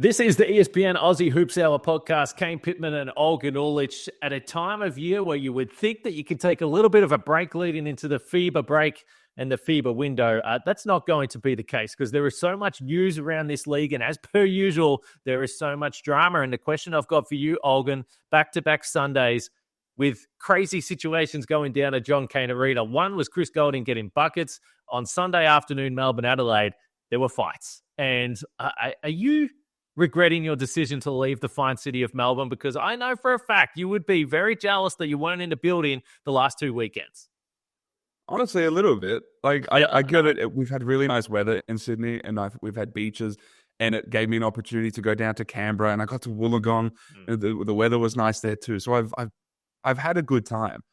This is the ESPN Aussie Hoops Hour podcast. Kane, Pittman and Olgun Ulrich at a time of year where you would think that you could take a little bit of a break leading into the FIBA break and the FIBA window. That's not going to be the case because there is so much news around this league. And as per usual, there is so much drama. And the question I've got for you, Olgun, back-to-back Sundays with crazy situations going down at John Cain Arena. One was Chris Goulding getting buckets. On Sunday afternoon, Melbourne-Adelaide, there were fights. And are you regretting your decision to leave the fine city of Melbourne? Because I know for a fact you would be very jealous that you weren't in the building the last two weekends. Honestly, a little bit. I get it. We've had really nice weather in Sydney, and we've had beaches, and it gave me an opportunity to go down to Canberra, and I got to Wollongong. The weather was nice there too. So I've had a good time,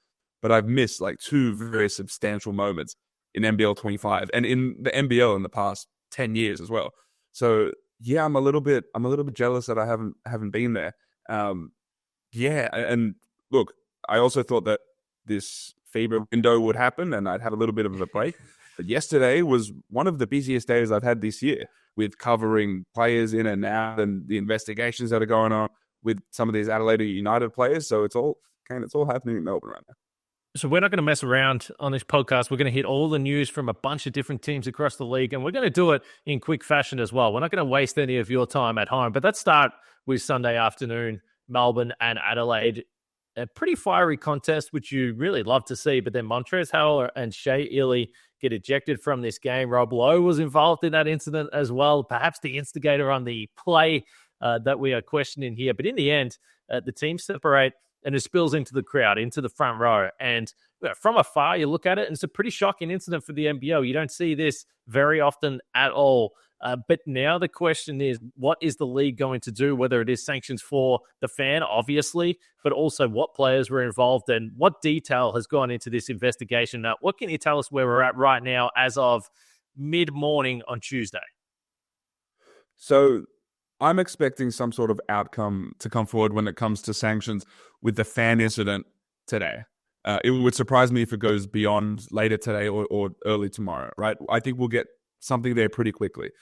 but I've missed like two very substantial moments in NBL 25 and in the NBL in the past 10 years as well. So yeah, I'm a little bit jealous that I haven't been there. And look, I also thought that this FIBA window would happen and I'd have a little bit of a break. But yesterday was one of the busiest days I've had this year with covering players in and out and the investigations that are going on with some of these Adelaide United players. So it's all happening in Melbourne right now. So we're not going to mess around on this podcast. We're going to hit all the news from a bunch of different teams across the league, and we're going to do it in quick fashion as well. We're not going to waste any of your time at home, but let's start with Sunday afternoon, Melbourne and Adelaide. A pretty fiery contest, which you really love to see, but then Montrezl Harrell and Shea Ili get ejected from this game. Rob Lowe was involved in that incident as well, perhaps the instigator on the play that we are questioning here. But in the end, the teams separate, and it spills into the crowd, into the front row. And from afar, you look at it, and it's a pretty shocking incident for the NBL. You don't see this very often at all. But now the question is, what is the league going to do, whether it is sanctions for the fan, obviously, but also what players were involved and what detail has gone into this investigation? What can you tell us where we're at right now as of mid-morning on Tuesday? So I'm expecting some sort of outcome to come forward when it comes to sanctions with the fan incident today. It would surprise me if it goes beyond later today or early tomorrow, right? I think we'll get something there pretty quickly.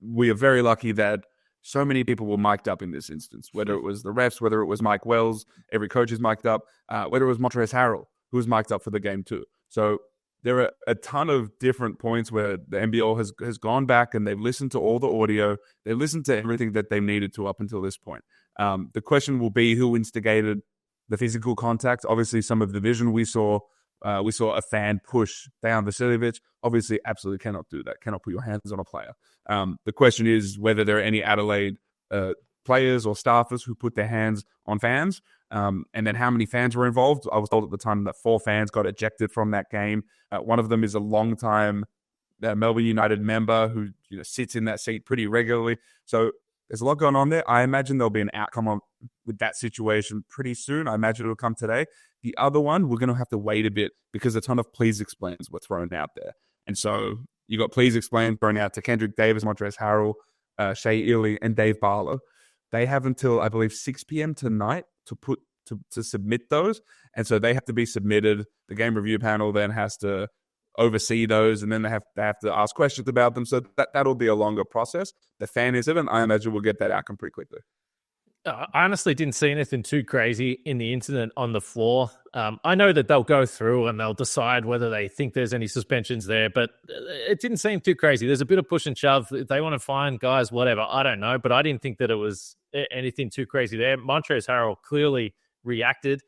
We are very lucky that so many people were mic'd up in this instance, whether it was the refs, whether it was Mike Wells, every coach is mic'd up, whether it was Montrezl Harrell, who was mic'd up for the game too. So there are a ton of different points where the NBL has gone back and they've listened to all the audio. They've listened to everything that they needed to up until this point. The question will be who instigated the physical contact. Obviously, some of the vision we saw a fan push down Vasiljevic. Obviously, absolutely cannot do that. Cannot put your hands on a player. The question is whether there are any Adelaide players or staffers who put their hands on fans. And then how many fans were involved? I was told at the time that 4 fans got ejected from that game. One of them is a long-time Melbourne United member who sits in that seat pretty regularly. So there's a lot going on there. I imagine there'll be an outcome with that situation pretty soon. I imagine it'll come today. The other one, we're going to have to wait a bit because a ton of please explains were thrown out there. And so you got please explain thrown out to Kendrick Davis, Montrezl Harrell, Shea Ili, and Dave Barlow. They have until, I believe, 6 p.m. tonight to submit those. And so they have to be submitted. The game review panel then has to oversee those, and then they have to ask questions about them. So that'll be a longer process. The fan incident, I imagine we'll get that outcome pretty quickly. I honestly didn't see anything too crazy in the incident on the floor. I know that they'll go through and they'll decide whether they think there's any suspensions there, but it didn't seem too crazy. There's a bit of push and shove. If they want to find guys, whatever, I don't know, but I didn't think that it was anything too crazy there. Montrezl Harrell clearly reacted,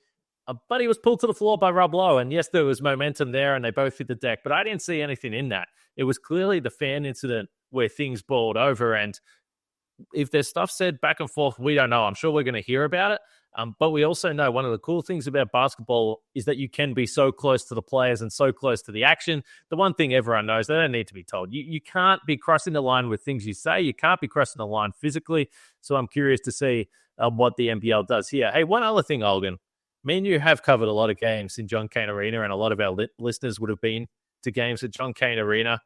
but he was pulled to the floor by Rob Lowe, and yes, there was momentum there and they both hit the deck, but I didn't see anything in that. It was clearly the fan incident where things boiled over, and if there's stuff said back and forth, we don't know. I'm sure we're going to hear about it. But we also know one of the cool things about basketball is that you can be so close to the players and so close to the action. The one thing everyone knows, they don't need to be told. You can't be crossing the line with things you say. You can't be crossing the line physically. So I'm curious to see what the NBL does here. Hey, one other thing, Olgun. Me and you have covered a lot of games in John Cain Arena, and a lot of our listeners would have been to games at John Cain Arena.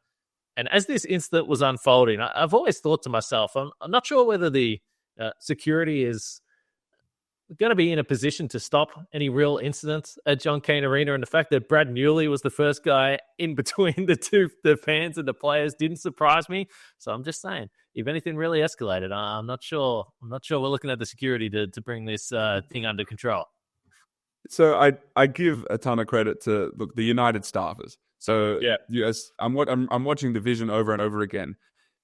And as this incident was unfolding, I've always thought to myself, I'm not sure whether the security is going to be in a position to stop any real incidents at John Cain Arena. And the fact that Brad Newley was the first guy in between the fans and the players didn't surprise me. So I'm just saying, if anything really escalated, I'm not sure we're looking at the security to bring this thing under control. So I give a ton of credit to the United staffers. So yes, I'm watching the vision over and over again,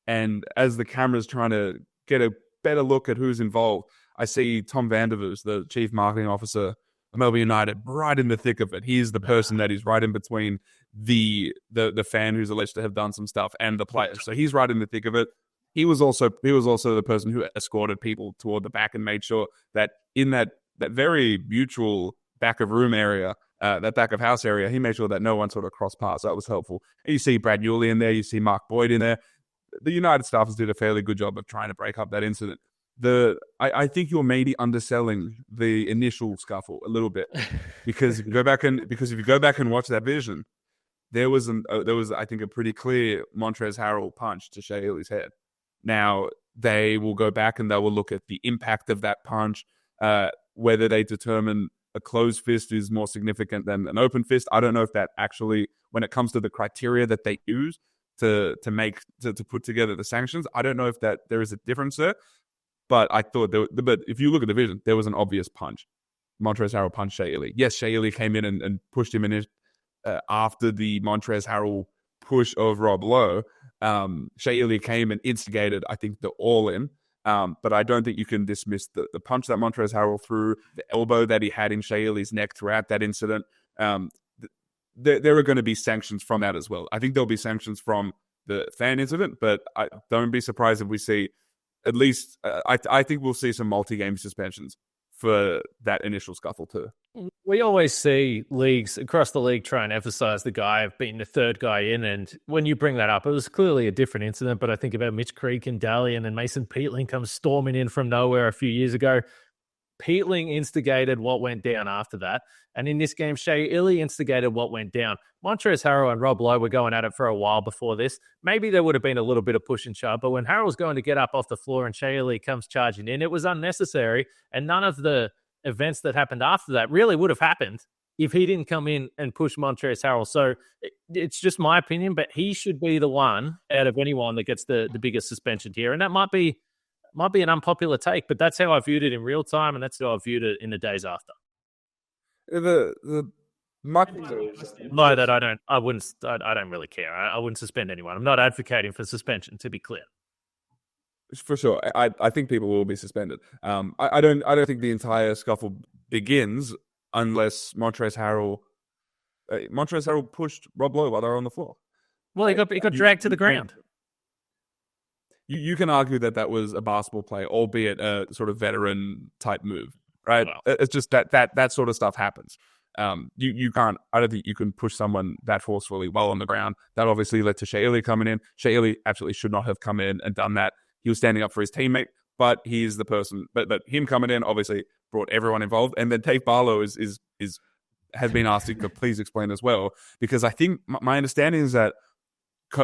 and as the camera's trying to get a better look at who's involved, I see Tom Vandervoos, the chief marketing officer of Melbourne United, right in the thick of it. He's the person that is right in between the fan who's alleged to have done some stuff and the players. So he's right in the thick of it. He was also the person who escorted people toward the back and made sure that in that very mutual back of room area, that back of house area, he made sure that no one sort of crossed paths. That was helpful. And you see Brad Newley in there, you see Mark Boyd in there. The United staffers did a fairly good job of trying to break up that incident. I think you're maybe underselling the initial scuffle a little bit, because if you go back and watch that vision, there was I think a pretty clear Montrezl Harrell punch to Shea Ili's head. Now they will go back and they will look at the impact of that punch, whether they determine a closed fist is more significant than an open fist. I don't know if that actually, when it comes to the criteria that they use to put together the sanctions, I don't know if that there is a difference there. But I thought, but if you look at the vision, there was an obvious punch. Montrezl Harrell punched Shea Ili. Yes, Shea Ili came in and pushed him in after the Montrezl Harrell push of Rob Lowe. Shea Ili came and instigated, I think, the all-in. But I don't think you can dismiss the punch that Montrezl Harrell threw, the elbow that he had in Shea Ili's neck throughout that incident. There are going to be sanctions from that as well. I think there'll be sanctions from the fan incident, but I don't be surprised if we see at least, I think we'll see some multi-game suspensions for that initial scuffle too. We always see leagues across the league try and emphasize the guy of being the third guy in. And when you bring that up, it was clearly a different incident. But I think about Mitch Creek and Dalian and Mason Peatling comes storming in from nowhere a few years ago. Peatling instigated what went down after that. And in this game, Shea Ili instigated what went down. Montrezl Harrell and Rob Lowe were going at it for a while before this. Maybe there would have been a little bit of push and shove, but when Harrell's going to get up off the floor and Shea Ili comes charging in, it was unnecessary. And none of the events that happened after that really would have happened if he didn't come in and push Montrezl Harrell. So it's just my opinion, but he should be the one out of anyone that gets the biggest suspension here. And that might be an unpopular take, but that's how I viewed it in real time, and that's how I viewed it in the days after. No, that I don't. I don't really care. I wouldn't suspend anyone. I'm not advocating for suspension, to be clear. For sure, I think people will be suspended. I don't think the entire scuffle begins unless Montrezl Harrell pushed Rob Lowe while they were on the floor. Well, he got dragged to the ground. You can argue that was a basketball play, albeit a sort of veteran type move, right? Wow. It's just that sort of stuff happens. You can't. I don't think you can push someone that forcefully while on the ground. That obviously led to Shea Ili coming in. Shea Ili absolutely should not have come in and done that. He was standing up for his teammate, but he's the person. But him coming in obviously brought everyone involved. And then Dave Barlow has been asked to please explain as well, because I think my understanding is that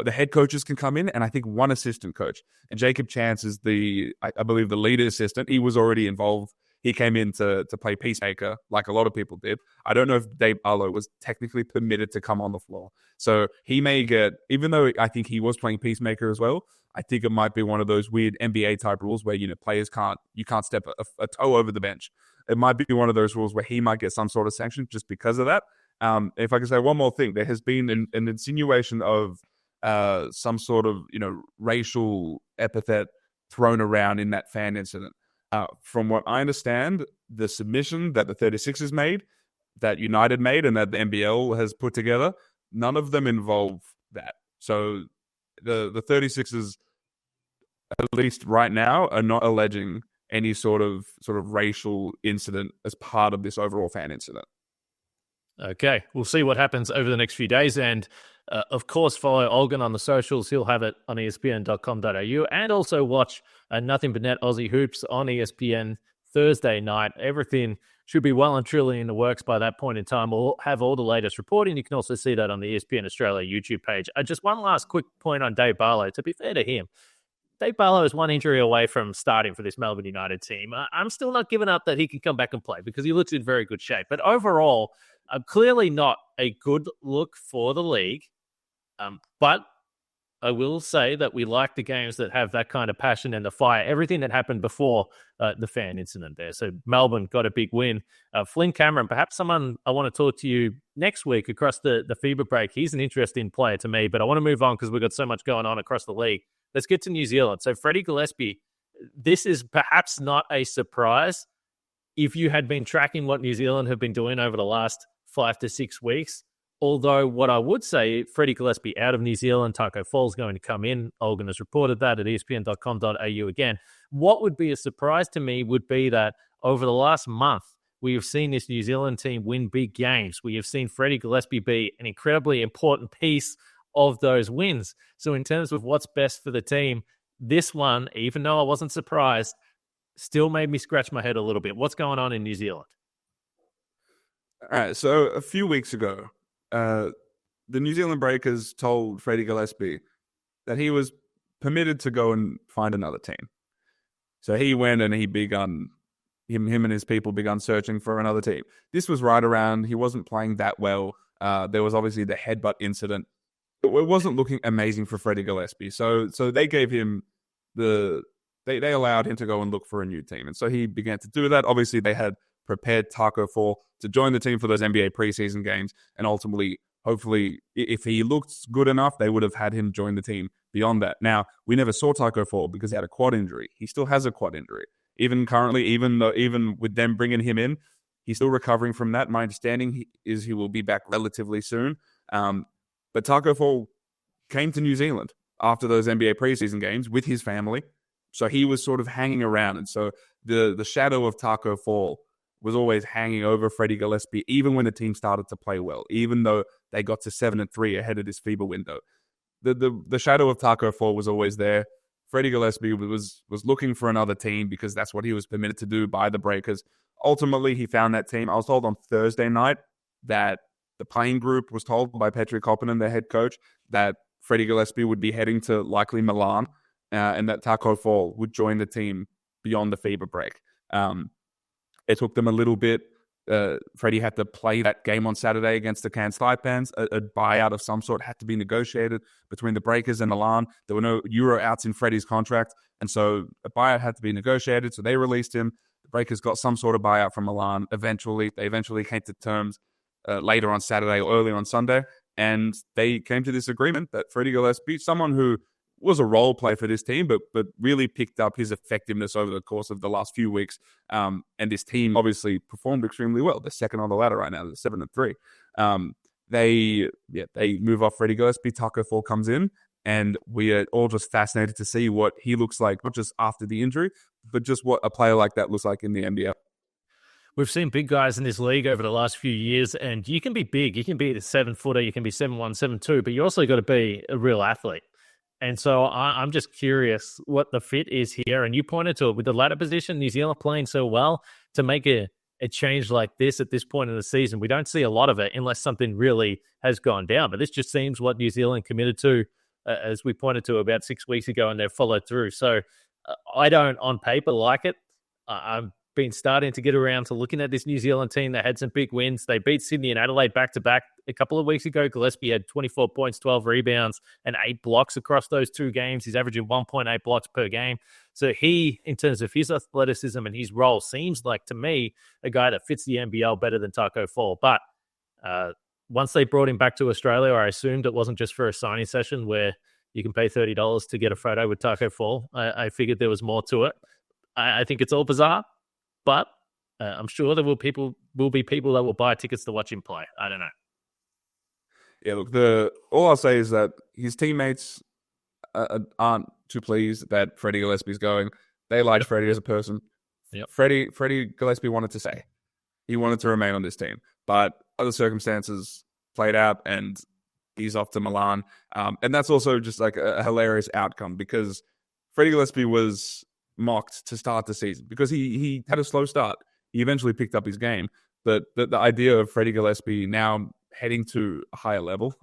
the head coaches can come in, and I think one assistant coach. And Jacob Chance is I believe the lead assistant. He was already involved. He came in to play peacemaker, like a lot of people did. I don't know if Dave Barlow was technically permitted to come on the floor. So he may get, even though I think he was playing peacemaker as well, I think it might be one of those weird NBA type rules where, players you can't step a toe over the bench. It might be one of those rules where he might get some sort of sanction just because of that. If I can say one more thing, there has been an insinuation of some sort of racial epithet thrown around in that fan incident. From what I understand, the submission that the 36ers made, that United made, and that the NBL has put together, none of them involve that. So the 36ers, at least right now, are not alleging any sort of racial incident as part of this overall fan incident. Okay, we'll see what happens over the next few days. And of course, follow Olgun on the socials. He'll have it on espn.com.au, and also watch Nothing But Net Aussie Hoops on ESPN Thursday night. Everything should be well and truly in the works by that point in time. We'll have all the latest reporting. You can also see that on the ESPN Australia YouTube page. Just one last quick point on Dave Barlow. To be fair to him, Dave Barlow is one injury away from starting for this Melbourne United team. I'm still not giving up that he can come back and play because he looks in very good shape. But overall, clearly not a good look for the league. But I will say that we like the games that have that kind of passion and the fire. Everything that happened before the fan incident there. So Melbourne got a big win. Flynn Cameron, perhaps someone I want to talk to you next week across the FIBA break. He's an interesting player to me, but I want to move on because we've got so much going on across the league. Let's get to New Zealand. So Freddie Gillespie, this is perhaps not a surprise if you had been tracking what New Zealand have been doing over the last 5 to 6 weeks. Although what I would say, Freddie Gillespie out of New Zealand, Taco Fall's going to come in. Olgun has reported that at espn.com.au again. What would be a surprise to me would be that over the last month, we have seen this New Zealand team win big games. We have seen Freddie Gillespie be an incredibly important piece of those wins. So in terms of what's best for the team, this one, even though I wasn't surprised, still made me scratch my head a little bit. What's going on in New Zealand? All right, so a few weeks ago, the New Zealand Breakers told Freddie Gillespie that he was permitted to go and find another team. So he went and him and his people begun searching for another team. This was right around, he wasn't playing that well. There was obviously the headbutt incident. It wasn't looking amazing for Freddie Gillespie. So they gave him they allowed him to go and look for a new team. And so he began to do that. Obviously they had prepared Taco Fall to join the team for those NBA preseason games. And ultimately, hopefully, if he looked good enough, they would have had him join the team beyond that. Now, we never saw Taco Fall because he had a quad injury. He still has a quad injury. Even currently, even with them bringing him in, he's still recovering from that. My understanding is he will be back relatively soon. But Taco Fall came to New Zealand after those NBA preseason games with his family. So he was sort of hanging around. And so the shadow of Taco Fall was always hanging over Freddie Gillespie, even when the team started to play well, even though they got to 7-3 ahead of this FIBA window. The shadow of Taco Fall was always there. Freddie Gillespie was looking for another team because that's what he was permitted to do by the Breakers. Ultimately, he found that team. I was told on Thursday night that the playing group was told by Petri Koppinen, their head coach, that Freddie Gillespie would be heading to likely Milan and that Taco Fall would join the team beyond the FIBA break. It took them a little bit. Freddie had to play that game on Saturday against the Cairns Taipans. A buyout of some sort had to be negotiated between the Breakers and Milan. There were no Euro outs in Freddie's contract, and so a buyout had to be negotiated, so they released him. The Breakers got some sort of buyout from Milan. They eventually came to terms later on Saturday or early on Sunday, and they came to this agreement that Freddie Gillespie, someone who was a role player for this team, but really picked up his effectiveness over the course of the last few weeks. And this team obviously performed extremely well. They're second on the ladder right now. They're 7-3. They move off Freddie Gillespie. Taco Fall comes in, and we are all just fascinated to see what he looks like, not just after the injury, but just what a player like that looks like in the NBA. We've seen big guys in this league over the last few years, and you can be big. You can be a 7-footer, you can be 7'1", 7'2", but you also got to be a real athlete. And so I'm just curious what the fit is here. And you pointed to it with the ladder position, New Zealand playing so well to make a change like this at this point in the season. We don't see a lot of it unless something really has gone down. But this just seems what New Zealand committed to, as we pointed to about 6 weeks ago, and they've followed through. So I don't, on paper, like it. I've been starting to get around to looking at this New Zealand team. They had some big wins. They beat Sydney and Adelaide back-to-back a couple of weeks ago. Gillespie had 24 points, 12 rebounds, and 8 blocks across those 2 games. He's averaging 1.8 blocks per game. So he, in terms of his athleticism and his role, seems like, to me, a guy that fits the NBL better than Taco Fall. But once they brought him back to Australia, I assumed it wasn't just for a signing session where you can pay $30 to get a photo with Taco Fall. I figured there was more to it. I think it's all bizarre. But I'm sure there will be people that will buy tickets to watch him play. I don't know. Yeah, look, all I'll say is that his teammates aren't too pleased that Freddie Gillespie's going. They liked Freddie as a person. Yep. Freddie Gillespie wanted to stay. He wanted to remain on this team. But other circumstances played out, and he's off to Milan. And that's also just like a hilarious outcome because Freddie Gillespie was mocked to start the season because he had a slow start. He eventually picked up his game. But the idea of Freddie Gillespie now heading to a higher level,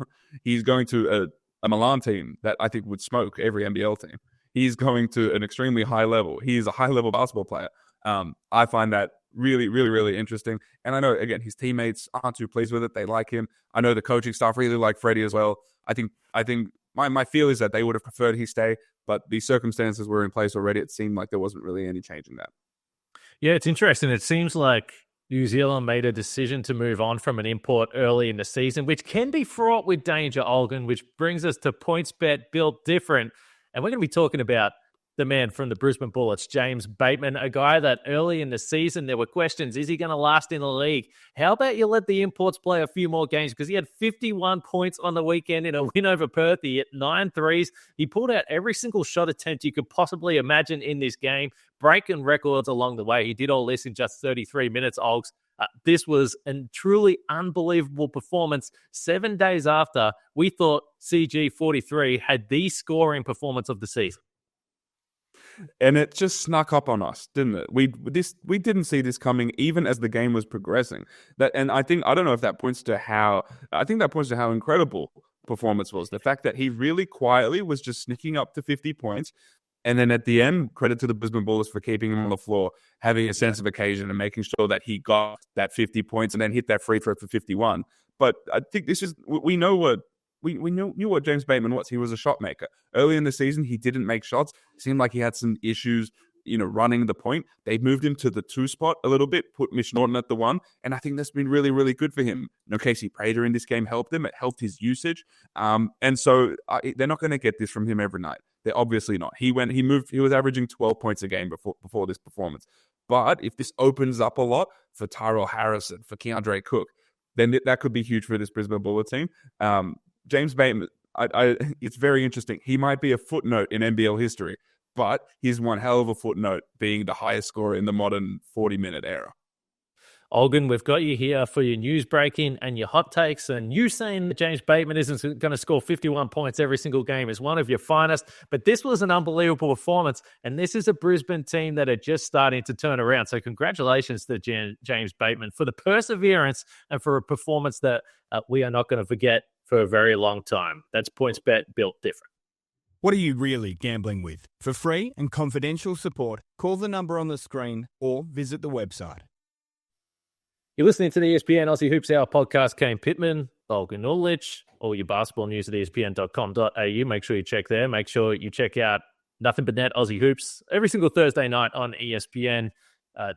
he's going to a Milan team that I think would smoke every NBL team. he's going to an extremely high level. He's a high-level basketball player. I find that really, really, really interesting. And I know, again, his teammates aren't too pleased with it. They like him. I know the coaching staff really like Freddie as well. I think my feel is that they would have preferred he stay, but the circumstances were in place already. It seemed like there wasn't really any change in that. Yeah, it's interesting. It seems like New Zealand made a decision to move on from an import early in the season, which can be fraught with danger, Olgun, which brings us to PointsBet built different. And we're going to be talking about the man from the Brisbane Bullets, James Bateman, a guy that early in the season there were questions. Is he going to last in the league? How about you let the imports play a few more games? Because he had 51 points on the weekend in a win over Perth. He hit 9 threes. He pulled out every single shot attempt you could possibly imagine in this game, breaking records along the way. He did all this in just 33 minutes, Olgs. This was a truly unbelievable performance. 7 days after, we thought CG43 had the scoring performance of the season. And it just snuck up on us, didn't it? We didn't see this coming even as the game was progressing. I don't know if that points to how incredible performance was. The fact that he really quietly was just sneaking up to 50 points. And then at the end, credit to the Brisbane Bullets for keeping him on the floor, having a sense of occasion and making sure that he got that 50 points and then hit that free throw for 51. But I think we knew what James Bateman was. He was a shot maker. Early in the season, he didn't make shots. It seemed like he had some issues, running the point. They moved him to the 2 spot a little bit, put Mitch Norton at the 1, and I think that's been really, really good for him. Casey Prater in this game helped him. It helped his usage. And so they're not going to get this from him every night. They're obviously not. He was averaging 12 points a game before this performance. But if this opens up a lot for Tyrell Harrison, for Keandre Cook, then that could be huge for this Brisbane Bullets team. James Bateman, it's very interesting. He might be a footnote in NBL history, but he's one hell of a footnote being the highest scorer in the modern 40-minute era. Olgun, we've got you here for your news breaking and your hot takes, and you saying that James Bateman isn't going to score 51 points every single game is one of your finest, but this was an unbelievable performance, and this is a Brisbane team that are just starting to turn around, so congratulations to James Bateman for the perseverance and for a performance that we are not going to forget for a very long time. That's PointsBet built different. What are you really gambling with? For free and confidential support, call the number on the screen or visit the website. You're listening to the ESPN Aussie Hoops Hour podcast. Kane Pittman, Olgun Ulrich, all your basketball news at espn.com.au. Make sure you check there. Make sure you check out Nothing But Net Aussie Hoops every single Thursday night on ESPN.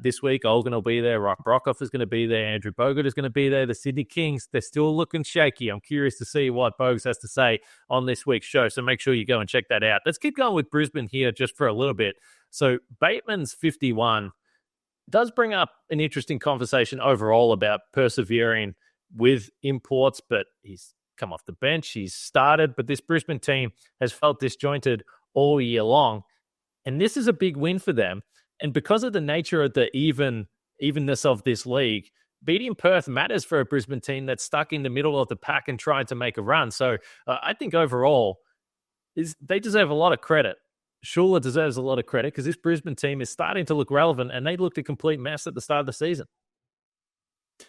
This week, Olgun will be there. Rock Brockhoff is going to be there. Andrew Bogut is going to be there. The Sydney Kings, they're still looking shaky. I'm curious to see what Bogues has to say on this week's show, so make sure you go and check that out. Let's keep going with Brisbane here just for a little bit. So Bateman's 51 does bring up an interesting conversation overall about persevering with imports, but he's come off the bench. He's started, but this Brisbane team has felt disjointed all year long, and this is a big win for them. And because of the nature of the evenness of this league, beating Perth matters for a Brisbane team that's stuck in the middle of the pack and trying to make a run. So I think overall, they deserve a lot of credit. Shula deserves a lot of credit because this Brisbane team is starting to look relevant, and they looked a complete mess at the start of the season.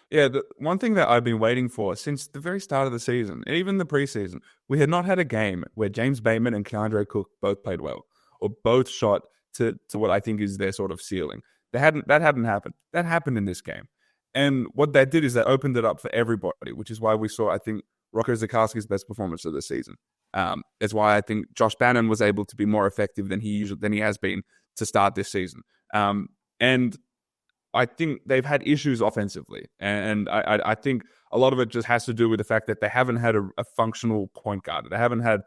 Yeah, the one thing that I've been waiting for since the very start of the season, and even the preseason, we had not had a game where James Bateman and Keandre Cook both played well or both shot to what I think is their sort of ceiling. That hadn't happened. That happened in this game. And what that did is that opened it up for everybody, which is why we saw, I think, Rocco Zikarsky's best performance of the season. That's why I think Josh Bannon was able to be more effective than he has been to start this season. And I think they've had issues offensively. And I think a lot of it just has to do with the fact that they haven't had a functional point guard. They haven't had,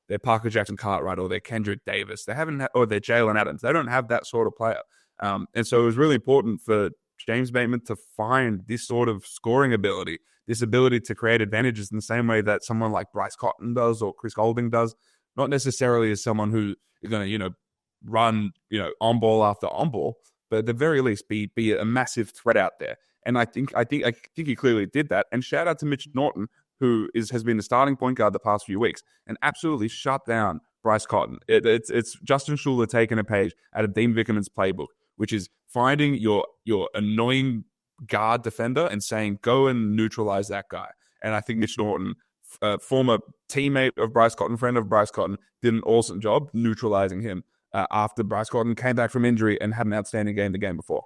their Parker Jackson Cartwright or their Kendrick Davis. They haven't or their Jalen Adams. They don't have that sort of player. And so it was really important for James Bateman to find this sort of scoring ability, this ability to create advantages in the same way that someone like Bryce Cotton does or Chris Golding does, not necessarily as someone who is going to, run, on ball after on ball, but at the very least be a massive threat out there. And I think he clearly did that. And shout out to Mitch Norton, who has been the starting point guard the past few weeks and absolutely shut down Bryce Cotton. It's Justin Schuller taking a page out of Dean Vickerman's playbook, which is finding your annoying guard defender and saying, go and neutralize that guy. And I think Mitch Norton former teammate of Bryce Cotton, friend of Bryce Cotton, did an awesome job neutralizing him after Bryce Cotton came back from injury and had an outstanding game the game before.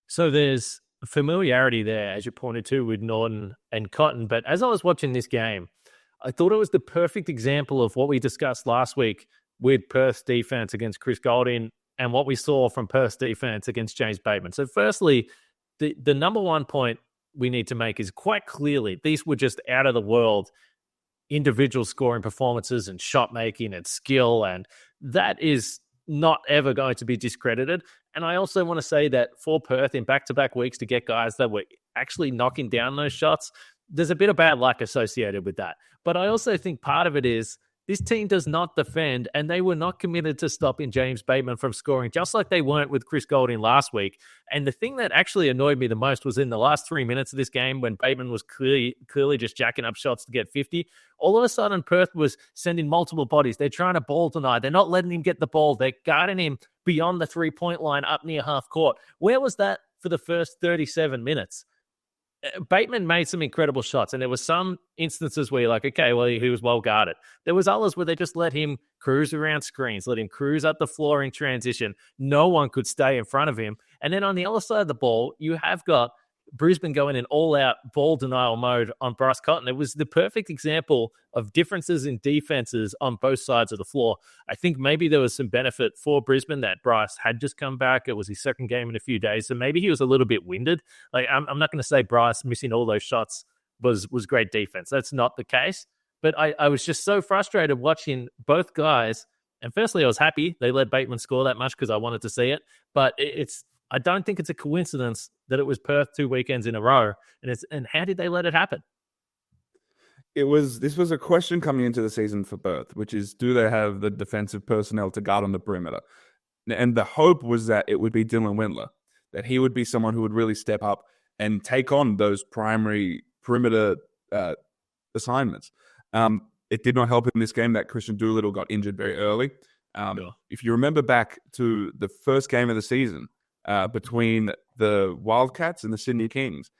So there's familiarity there, as you pointed to, with Norton and Cotton. But as I was watching this game, I thought it was the perfect example of what we discussed last week with Perth's defense against Chris Goulding and what we saw from Perth's defense against James Bateman. So firstly, the number one point we need to make is quite clearly these were just out of the world individual scoring performances and shot making and skill, and that is not ever going to be discredited. And I also want to say that for Perth in back-to-back weeks to get guys that were actually knocking down those shots, there's a bit of bad luck associated with that. But I also think part of it is this team does not defend, and they were not committed to stopping James Bateman from scoring, just like they weren't with Chris Goulding last week. And the thing that actually annoyed me the most was in the last 3 minutes of this game when Bateman was clearly just jacking up shots to get 50. All of a sudden, Perth was sending multiple bodies. They're trying to ball deny. They're not letting him get the ball. They're guarding him beyond the three-point line up near half court. Where was that for the first 37 minutes? Bateman made some incredible shots, and there were some instances where you're like, okay, well, he was well guarded. There was others where they just let him cruise around screens, let him cruise up the floor in transition. No one could stay in front of him. And then on the other side of the ball, you have got Brisbane going in all-out ball denial mode on Bryce Cotton. It was the perfect example of differences in defenses on both sides of the floor. I think maybe there was some benefit for Brisbane that Bryce had just come back. It was his second game in a few days, so maybe he was a little bit winded. Like I'm not going to say Bryce missing all those shots was great defense. That's not the case. But I was just so frustrated watching both guys. And firstly, I was happy they let Bateman score that much because I wanted to see it. But I don't think it's a coincidence that it was Perth 2 weekends in a row. And how did they let it happen? This was a question coming into the season for Perth, which is, do they have the defensive personnel to guard on the perimeter? And the hope was that it would be Dylan Windler, that he would be someone who would really step up and take on those primary perimeter assignments. It did not help in this game that Christian Doolittle got injured very early. Sure. If you remember back to the first game of the season, between the Wildcats and the Sydney Kings,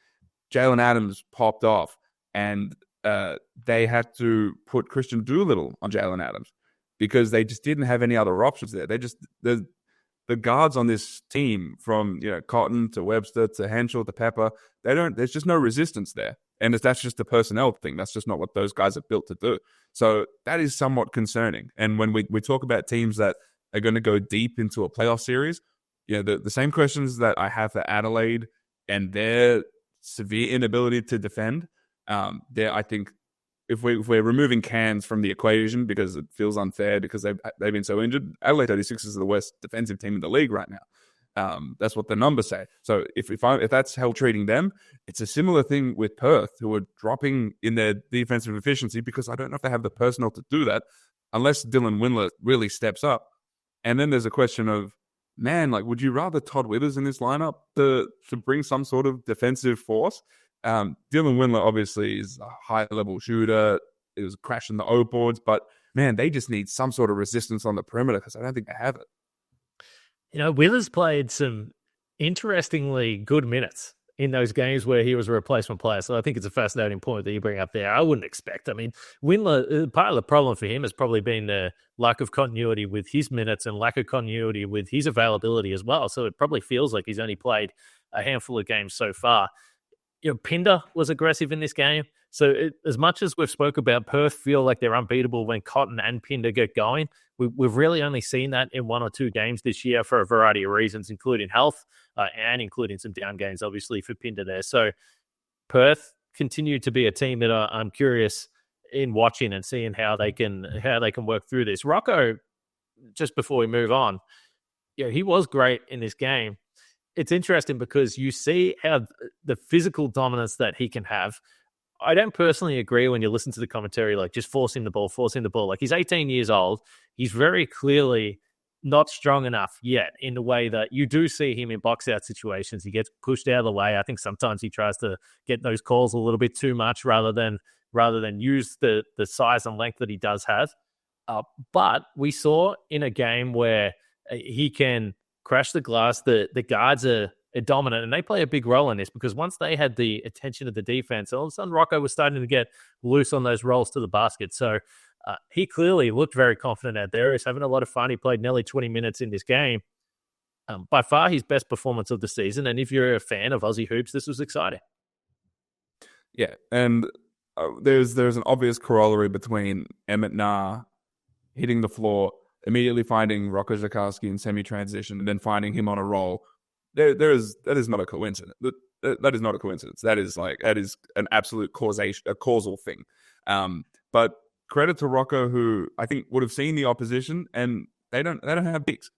Jalen Adams popped off, and they had to put Christian Doolittle on Jalen Adams because they just didn't have any other options there. The guards on this team, from Cotton to Webster to Henschel to Pepper, there's just no resistance there, and that's just a personnel thing. That's just not what those guys are built to do. So that is somewhat concerning. And when we talk about teams that are going to go deep into a playoff series, the same questions that I have for Adelaide and their severe inability to defend, I think if we're removing Cairns from the equation because it feels unfair because they've been so injured, Adelaide-36ers are the worst defensive team in the league right now. That's what the numbers say. So if that's how treating them, it's a similar thing with Perth, who are dropping in their defensive efficiency because I don't know if they have the personnel to do that unless Dylan Windler really steps up. And then there's a question of, man, like, would you rather Todd Withers in this lineup to bring some sort of defensive force? Dylan Windler obviously is a high-level shooter. It was crashing the O boards, but man, they just need some sort of resistance on the perimeter because I don't think they have it. Withers played some interestingly good minutes in those games where he was a replacement player. So I think it's a fascinating point that you bring up there. I wouldn't expect. I mean, Windler, part of the problem for him has probably been the lack of continuity with his minutes and lack of continuity with his availability as well. So it probably feels like he's only played a handful of games so far. Pinder was aggressive in this game. So as much as we've spoke about Perth feel like they're unbeatable when Cotton and Pinder get going, we've really only seen that in 1 or 2 games this year for a variety of reasons, including health and including some down games, obviously, for Pinder there. So Perth continue to be a team that I'm curious in watching and seeing how they can work through this. Rocco, just before we move on, he was great in this game. It's interesting because you see how the physical dominance that he can have. I don't personally agree when you listen to the commentary, like just forcing the ball. Like, he's 18 years old. He's very clearly not strong enough yet in the way that you do see him in box out situations. He gets pushed out of the way. I think sometimes he tries to get those calls a little bit too much rather than use the size and length that he does have. But we saw in a game where he can crash the glass. The guards are dominant, and they play a big role in this because once they had the attention of the defense, all of a sudden Rocco was starting to get loose on those rolls to the basket. So he clearly looked very confident out there. He's having a lot of fun. He played nearly 20 minutes in this game. By far his best performance of the season. And if you're a fan of Aussie hoops, this was exciting. Yeah, and there's an obvious corollary between Emmett Nah hitting the floor, immediately finding Rocco Zikarsky in semi-transition, and then finding him on a roll. That is not a coincidence. That is not a coincidence. That is an absolute causal thing. But credit to Rocco, who I think would have seen the opposition, and they don't have bigs.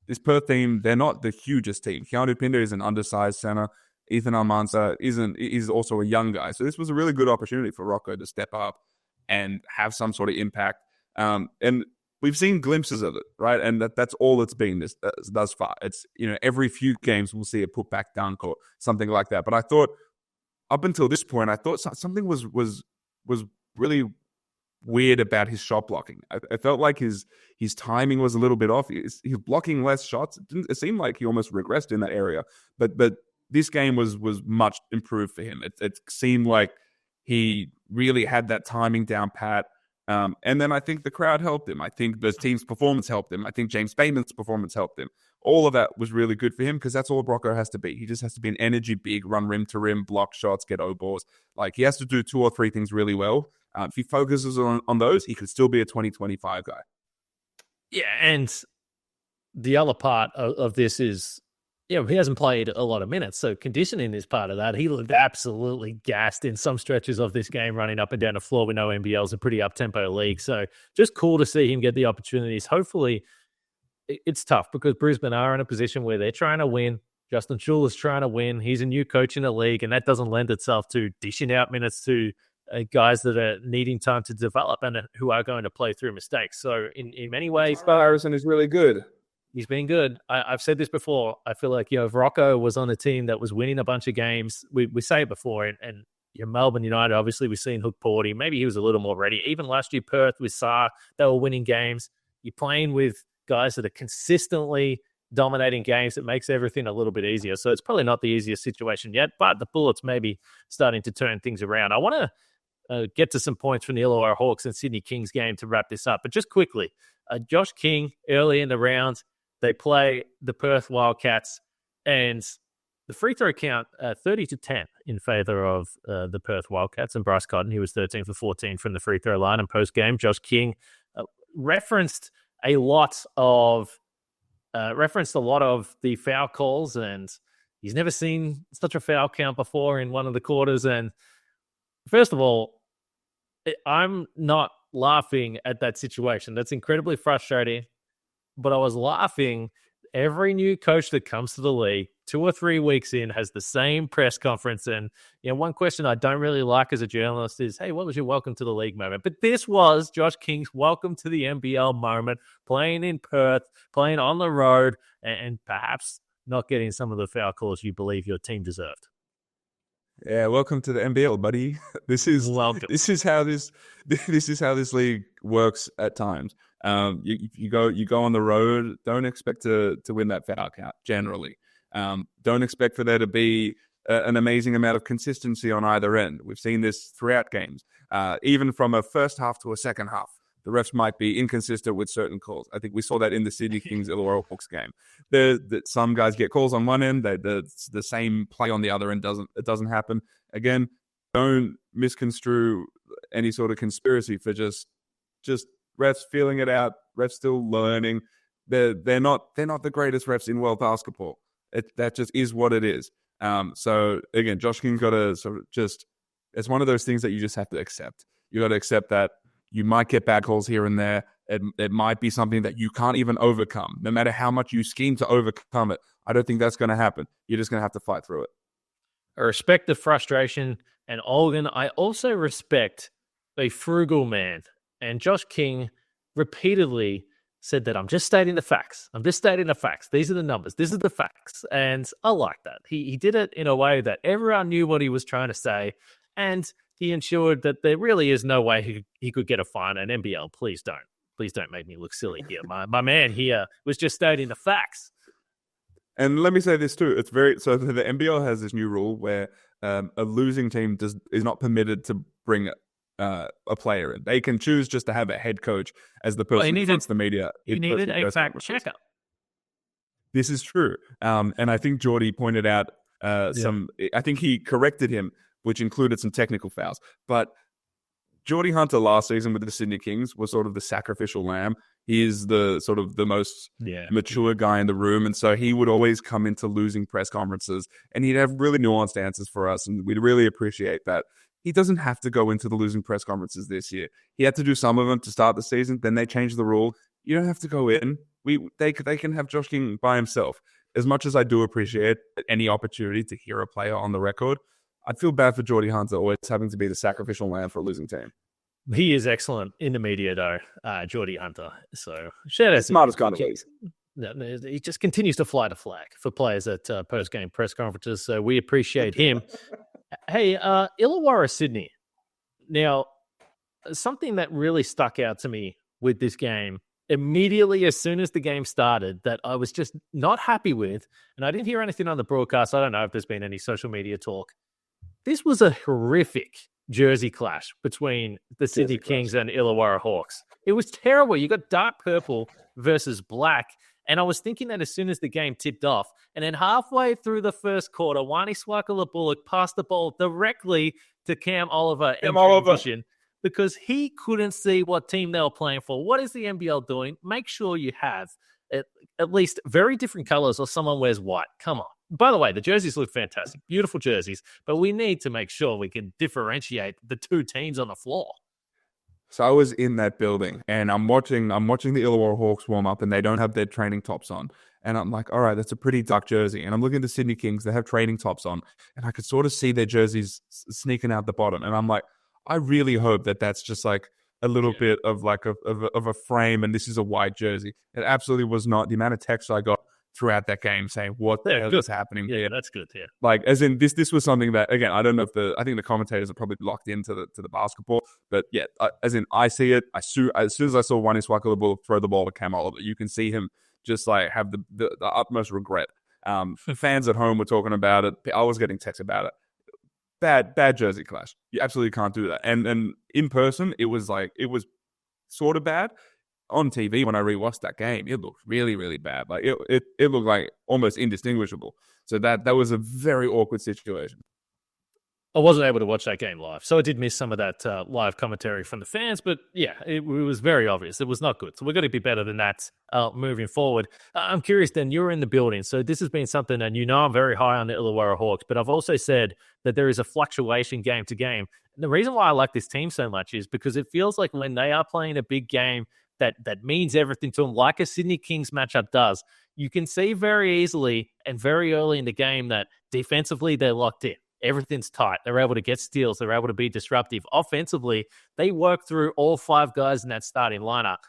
This Perth team, they're not the hugest team. Keanu Pinder is an undersized center. Ethan Almanza is also a young guy. So this was a really good opportunity for Rocco to step up and have some sort of impact. And we've seen glimpses of it, right? And that's all it's been thus far. It's, every few games we'll see a putback dunk or something like that. But I thought up until this point, I thought something was really weird about his shot blocking. I felt like his timing was a little bit off. He was blocking less shots. It seemed like he almost regressed in that area. But this game was much improved for him. It seemed like he really had that timing down pat. And then I think the crowd helped him. I think the team's performance helped him. I think James Bateman's performance helped him. All of that was really good for him because that's all Rocco has to be. He just has to be an energy big, run rim to rim, block shots, get O-balls. Like, he has to do 2 or 3 things really well. If he focuses on those, he could still be a 2025 guy. Yeah, and the other part of this is, he hasn't played a lot of minutes, so conditioning is part of that. He looked absolutely gassed in some stretches of this game, running up and down the floor. We know NBL is a pretty up-tempo league, so just cool to see him get the opportunities. Hopefully, it's tough because Brisbane are in a position where they're trying to win. Justin Schuler's trying to win. He's a new coach in the league, and that doesn't lend itself to dishing out minutes to guys that are needing time to develop and who are going to play through mistakes. So in many ways, Harrison is really good. He's been good. I've said this before. I feel like, if Rocco was on a team that was winning a bunch of games, we say it before, and Melbourne United, obviously we've seen Hook Porty. Maybe he was a little more ready. Even last year, Perth with Saar, they were winning games. You're playing with guys that are consistently dominating games. It makes everything a little bit easier. So it's probably not the easiest situation yet, but the Bullets may be starting to turn things around. I want to get to some points from the Illawarra Hawks and Sydney Kings game to wrap this up. But just quickly, Josh King, early in the round, they play the Perth Wildcats, and the free throw count 30-10 in favor of the Perth Wildcats. And Bryce Cotton, he was 13 for 14 from the free throw line. And post game, Josh King referenced a lot of the foul calls, and he's never seen such a foul count before in one of the quarters. And first of all, I'm not laughing at that situation. That's incredibly frustrating. But I was laughing. Every new coach that comes to the league 2 or 3 weeks in has the same press conference. And one question I don't really like as a journalist is, hey, what was your welcome to the league moment? But this was Josh King's welcome to the NBL moment, playing in Perth, playing on the road, and perhaps not getting some of the foul calls you believe your team deserved. Yeah, welcome to the NBL, buddy. This is how this league works at times. You go on the road. Don't expect to win that foul count. Generally, don't expect for there to be an amazing amount of consistency on either end. We've seen this throughout games, even from a first half to a second half. The refs might be inconsistent with certain calls. I think we saw that in the Sydney Kings Illawarra Hawks game. Some guys get calls on one end, the same play on the other end doesn't happen. Again, don't misconstrue any sort of conspiracy for just refs feeling it out. Refs still learning. They're not the greatest refs in world basketball. That just is what it is. So again, Josh King's got to sort of it's one of those things that you just have to accept. You got to accept that you might get bad calls here and there. It might be something that you can't even overcome. No matter how much you scheme to overcome it, I don't think that's going to happen. You're just going to have to fight through it. I respect the frustration. And Olgun, I also respect a frugal man. And Josh King repeatedly said that I'm just stating the facts. These are the numbers. This is the facts. And I like that. He did it in a way that everyone knew what he was trying to say. And he ensured that there really is no way he could get a fine. And NBL, please don't make me look silly here. My man here was just stating the facts. And let me say this too. So the NBL has this new rule where a losing team is not permitted to bring a player in. They can choose just to have a head coach as the person who fronts the media. You needed a fact checker. This is true. And I think Geordie pointed out I think he corrected him, which included some technical fouls. But Geordie Hunter last season with the Sydney Kings was sort of the sacrificial lamb. He is the sort of the most mature guy in the room. And so he would always come into losing press conferences and he'd have really nuanced answers for us. And we'd really appreciate that. He doesn't have to go into the losing press conferences this year. He had to do some of them to start the season. Then they changed the rule. You don't have to go in. They can have Josh King by himself. As much as I do appreciate any opportunity to hear a player on the record, I'd feel bad for Geordie Hunter always having to be the sacrificial lamb for a losing team. He is excellent in the media, though, Geordie Hunter. So shout out smartest kind of ways. He just continues to fly the flag for players at post-game press conferences. So we appreciate him. Hey, Illawarra, Sydney. Now, something that really stuck out to me with this game, immediately as soon as the game started, that I was just not happy with, and I didn't hear anything on the broadcast. I don't know if there's been any social media talk. This was a horrific jersey clash between the Sydney Kings and Illawarra Hawks. It was terrible. You got dark purple versus black. And I was thinking that as soon as the game tipped off, and then halfway through the first quarter, Wani Swakala-Bullock passed the ball directly to Cam Oliver in transition because he couldn't see what team they were playing for. What is the NBL doing? Make sure you have at least very different colors or someone wears white. Come on. By the way, the jerseys look fantastic. Beautiful jerseys. But we need to make sure we can differentiate the two teams on the floor. So I was in that building and I'm watching the Illawarra Hawks warm up and they don't have their training tops on. And I'm like, all right, that's a pretty dark jersey. And I'm looking at the Sydney Kings, they have training tops on. And I could sort of see their jerseys sneaking out the bottom. And I'm like, I really hope that that's just like a little bit of like of a frame and this is a white jersey. It absolutely was not. The amount of text I got throughout that game saying what the hell is happening. Yeah, that's good. Yeah. Like as in this was something that, again, I don't know if I think the commentators are probably locked into the basketball, but yeah, as in I see it. As soon as I saw Wani Swakala-Bullock throw the ball to Cam Oliver, you can see him just like have the utmost regret. Fans at home were talking about it. I was getting texts about it. Bad jersey clash. You absolutely can't do that. And in person, it was sort of bad. On TV, when I rewatched that game, it looked really, really bad. Like it looked like almost indistinguishable. So that was a very awkward situation. I wasn't able to watch that game live, so I did miss some of that live commentary from the fans. But yeah, it was very obvious. It was not good. So we're going to be better than that moving forward. I'm curious, then, you're in the building. So this has been something, and you know I'm very high on the Illawarra Hawks, but I've also said that there is a fluctuation game to game. And the reason why I like this team so much is because it feels like when they are playing a big game, that means everything to them, like a Sydney Kings matchup does. You can see very easily and very early in the game that defensively they're locked in. Everything's tight. They're able to get steals. They're able to be disruptive. Offensively, they work through all five guys in that starting lineup.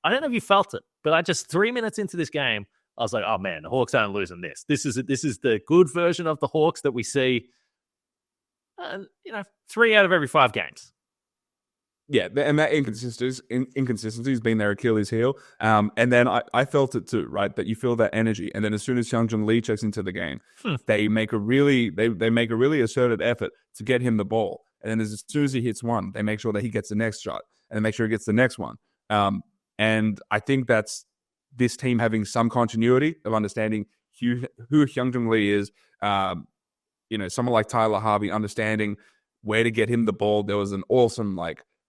I don't know if you felt it, but I just 3 minutes into this game, I was like, oh man, the Hawks aren't losing this. This is the good version of the Hawks that we see, 3 out of every 5 games. Yeah, and that inconsistency has been their Achilles heel. And then I felt it too, right? That you feel that energy, and then as soon as Hyunjung Lee checks into the game, they make a really asserted effort to get him the ball. And then as soon as he hits one, they make sure that he gets the next shot, and then make sure he gets the next one. And I think that's this team having some continuity of understanding who Hyunjung Lee is. Someone like Tyler Harvey understanding where to get him the ball. There was an awesome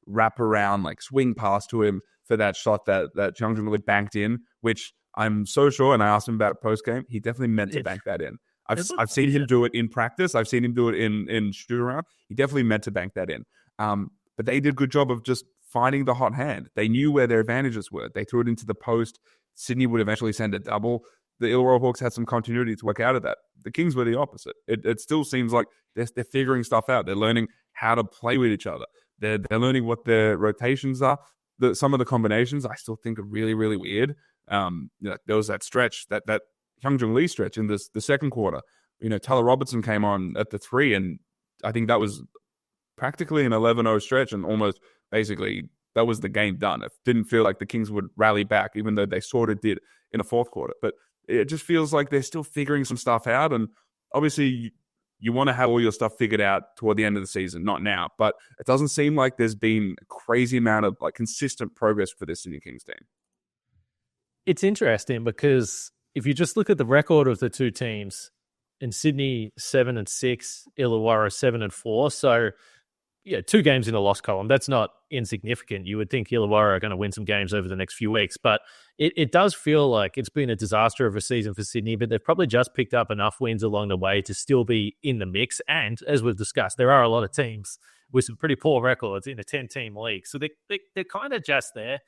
wrap around, swing pass to him for that shot that Hyunjung Lee banked in, which I'm so sure, and I asked him about it post-game, he definitely meant to bank that in. I've seen him do it in practice. I've seen him do it in shoot-around. He definitely meant to bank that in. But they did a good job of just finding the hot hand. They knew where their advantages were. They threw it into the post. Sydney would eventually send a double. The Illawarra Hawks had some continuity to work out of that. The Kings were the opposite. It still seems like they're figuring stuff out. They're learning how to play with each other. They're learning what their rotations are. Some of the combinations I still think are really, really weird. There was that stretch, that Hyunjung Lee stretch in the second quarter. Tyler Robertson came on at the 3, and I think that was practically an 11-0 stretch, and almost basically that was the game done. It didn't feel like the Kings would rally back, even though they sort of did in the fourth quarter. But it just feels like they're still figuring some stuff out. And obviously, you want to have all your stuff figured out toward the end of the season, not now. But it doesn't seem like there's been a crazy amount of like consistent progress for this Sydney Kings team. It's interesting because if you just look at the record of the two teams, in Sydney 7-6, Illawarra 7-4. So, yeah, 2 games in the loss column. That's not insignificant. You would think Illawarra are going to win some games over the next few weeks, but it does feel like it's been a disaster of a season for Sydney, but they've probably just picked up enough wins along the way to still be in the mix. And as we've discussed, there are a lot of teams with some pretty poor records in a 10-team league. So they're kind of just there,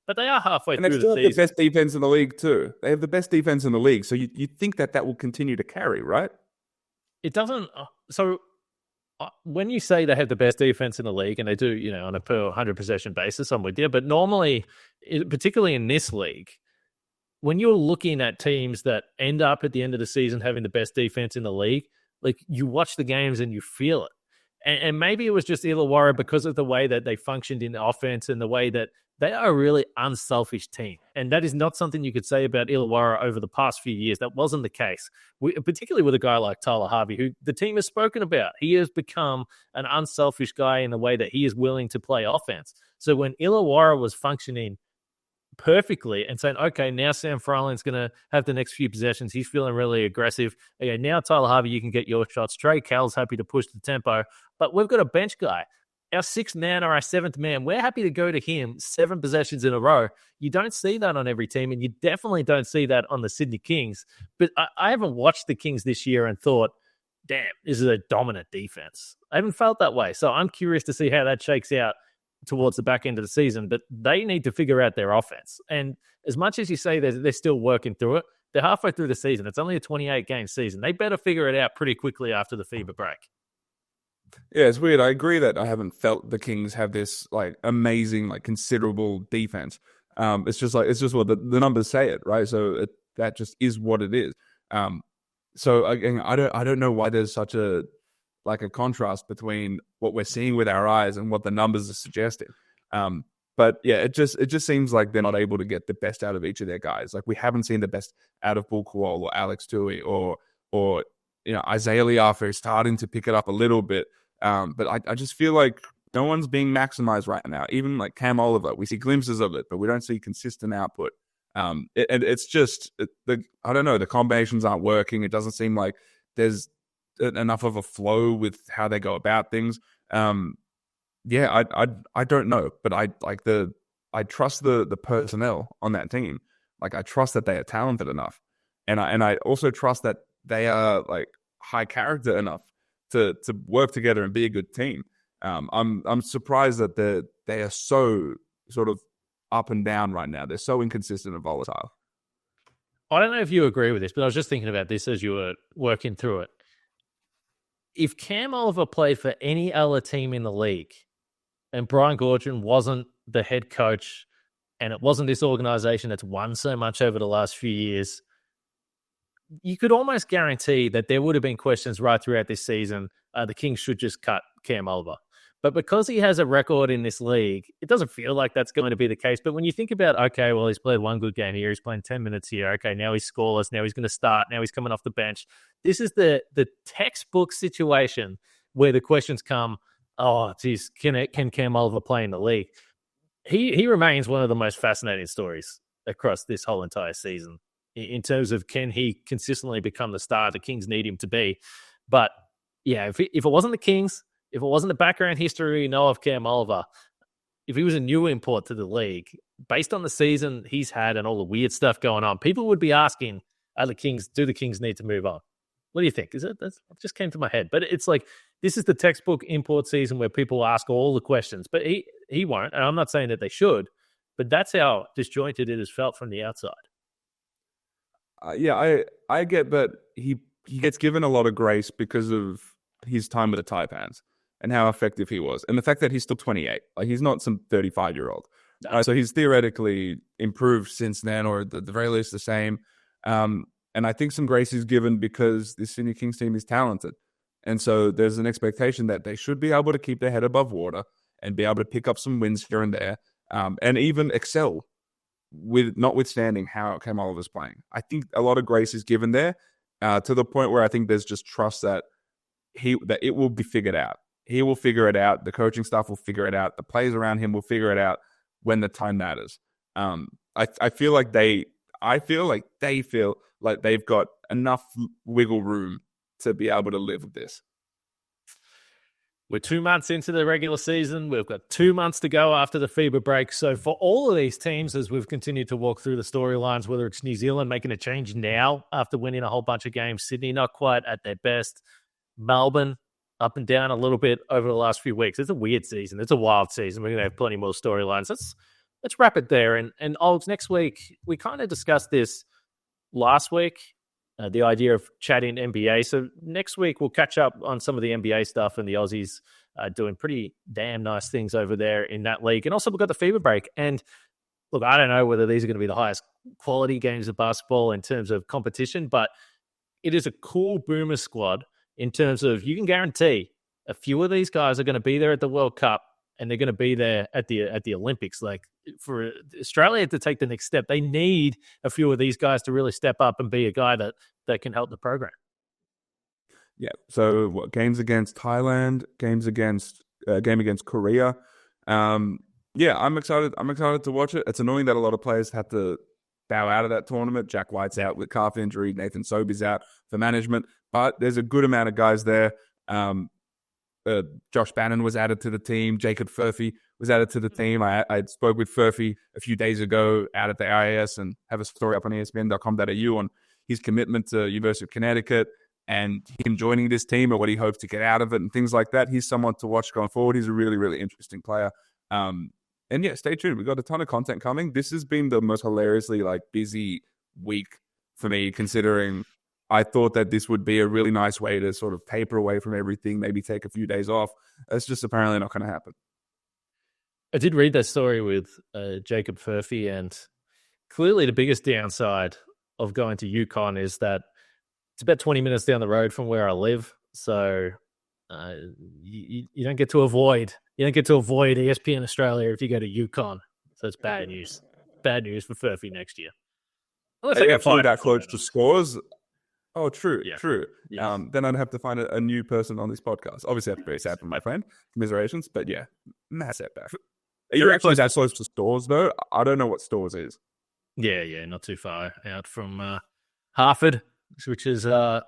but they are halfway through the season. And they still have the best defense in the league too. They have the best defense in the league. So you think that will continue to carry, right? It doesn't. So when you say they have the best defense in the league, and they do, on a per 100 possession basis, I'm with you. But normally, particularly in this league, when you're looking at teams that end up at the end of the season having the best defense in the league, like you watch the games and you feel it. And maybe it was just Illawarra because of the way that they functioned in the offense and the way that they are a really unselfish team. And that is not something you could say about Illawarra over the past few years. That wasn't the case, particularly with a guy like Tyler Harvey, who the team has spoken about. He has become an unselfish guy in the way that he is willing to play offense. So when Illawarra was functioning perfectly and saying, okay, now Sam Frolin's going to have the next few possessions. He's feeling really aggressive. Okay, now Tyler Harvey, you can get your shots. Trey Cowell's happy to push the tempo, but we've got a bench guy. Our 6th man or our 7th man, we're happy to go to him 7 possessions in a row. You don't see that on every team, and you definitely don't see that on the Sydney Kings. But I haven't watched the Kings this year and thought, damn, this is a dominant defense. I haven't felt that way. So I'm curious to see how that shakes out towards the back end of the season. But they need to figure out their offense. And as much as you say they're still working through it, they're halfway through the season. It's only a 28-game season. They better figure it out pretty quickly after the FIBA break. Yeah, it's weird. I agree that I haven't felt the Kings have this like amazing, like considerable defense. It's just what the numbers say it, right? So that just is what it is. So again, I don't know why there's such a contrast between what we're seeing with our eyes and what the numbers are suggesting. But yeah, it just seems like they're not able to get the best out of each of their guys. Like we haven't seen the best out of Bull Kuol or Alex Tui or Isaiah Liafa is starting to pick it up a little bit. But I just feel like no one's being maximized right now. Even like Cam Oliver, we see glimpses of it, but we don't see consistent output. It's just I don't know. The combinations aren't working. It doesn't seem like there's enough of a flow with how they go about things. Yeah, I don't know, but I trust the personnel on that team. Like I trust that they are talented enough, and I also trust that they are like high character enough to work together and be a good team. I'm surprised that they are so sort of up and down right now. They're so inconsistent and volatile. I don't know if you agree with this, but I was just thinking about this as you were working through it. If Cam Oliver played for any other team in the league and Brian Goorjian wasn't the head coach and it wasn't this organization that's won so much over the last few years, you could almost guarantee that there would have been questions right throughout this season. The Kings should just cut Cam Oliver. But because he has a record in this league, it doesn't feel like that's going to be the case. But when you think about, okay, well, he's played one good game here. He's playing 10 minutes here. Okay, now he's scoreless. Now he's going to start. Now he's coming off the bench. This is the textbook situation where the questions come, oh, geez, can Cam Oliver play in the league? He remains one of the most fascinating stories across this whole entire season in terms of can he consistently become the star the Kings need him to be. But yeah, if it wasn't the Kings, if it wasn't the background history you know of Cam Oliver, if he was a new import to the league, based on the season he's had and all the weird stuff going on, people would be asking, do the Kings need to move on? What do you think? That just came to my head. But it's like, this is the textbook import season where people ask all the questions, but he won't. And I'm not saying that they should, but that's how disjointed it has felt from the outside. Yeah, I get that he gets given a lot of grace because of his time with the Taipans and how effective he was. And the fact that he's still 28. Like, he's not some 35-year-old. No. So he's theoretically improved since then, or at the very least the same. And I think some grace is given because the Sydney Kings team is talented. And so there's an expectation that they should be able to keep their head above water and be able to pick up some wins here and there, and even excel with notwithstanding how Kane Oliver's playing. I think a lot of grace is given there to the point where I think there's just trust that it will be figured out. He will figure it out. The coaching staff will figure it out. The players around him will figure it out when the time matters. I feel like they feel like they've got enough wiggle room to be able to live with this. We're 2 months into the regular season. We've got 2 months to go after the FIBA break. So for all of these teams, as we've continued to walk through the storylines, whether it's New Zealand making a change now after winning a whole bunch of games, Sydney not quite at their best, Melbourne up and down a little bit over the last few weeks. It's a weird season. It's a wild season. We're going to have plenty more storylines. Let's wrap it there. And Olds, next week, we kind of discussed this last week, the idea of chatting NBA. So next week, we'll catch up on some of the NBA stuff, and the Aussies doing pretty damn nice things over there in that league. And also, we've got the FIBA break. And look, I don't know whether these are going to be the highest quality games of basketball in terms of competition, but it is a cool Boomer squad in terms of you can guarantee a few of these guys are going to be there at the World Cup, and they're going to be there at the Olympics. Like, for Australia to take the next step, they need a few of these guys to really step up and be a guy that can help the program. Yeah. So games against Thailand, game against Korea. Yeah, I'm excited. I'm excited to watch it. It's annoying that a lot of players had to bow out of that tournament. Jack White's out with calf injury. Nathan Sobey's out for management. But there's a good amount of guys there. Josh Bannon was added to the team. Jacob Furphy was added to the team. I spoke with Furphy a few days ago out at the IAS and have a story up on ESPN.com.au on his commitment to University of Connecticut and him joining this team and what he hopes to get out of it and things like that. He's someone to watch going forward. He's a really, really interesting player. And yeah, stay tuned. We've got a ton of content coming. This has been the most hilariously busy week for me, considering I thought that this would be a really nice way to sort of taper away from everything, maybe take a few days off. That's just apparently not going to happen. I did read that story with Jacob Furphy, and clearly the biggest downside of going to UConn is that it's about 20 minutes down the road from where I live. So you don't get to avoid ESPN Australia if you go to UConn. So it's bad news. Bad news for Furphy next year. Unless I can find that close to scores. Oh, true, yeah. true. Yeah. Then I'd have to find a new person on this podcast. Obviously, that's very sad for my friend. Commiserations, but yeah, mass setback. You're actually that close to Stores, though. I don't know what Stores is. Yeah, not too far out from Hartford, which is where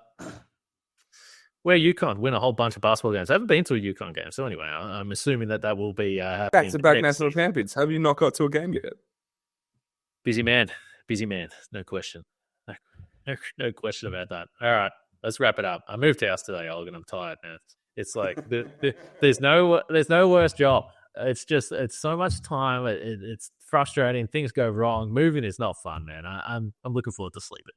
UConn win a whole bunch of basketball games. I haven't been to a UConn game, so anyway, I'm assuming that will be happening. Back-to-back national champions. Have you not got to a game yet? Busy man, no question. No question about that. All right, let's wrap it up. I moved house today, Olgun. I'm tired now. It's like there's no worse job. It's so much time. It's frustrating. Things go wrong. Moving is not fun, man. I'm looking forward to sleeping.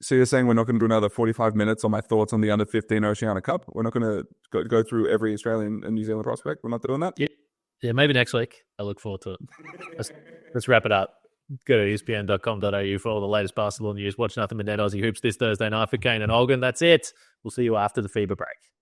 So you're saying we're not going to do another 45 minutes on my thoughts on the under-15 Oceania Cup? We're not going to go through every Australian and New Zealand prospect? We're not doing that? Yeah, maybe next week. I look forward to it. Let's wrap it up. Go to ESPN.com.au for all the latest basketball news. Watch nothing but net Aussie Hoops this Thursday night for Kane and Olgun. That's it. We'll see you after the FIBA break.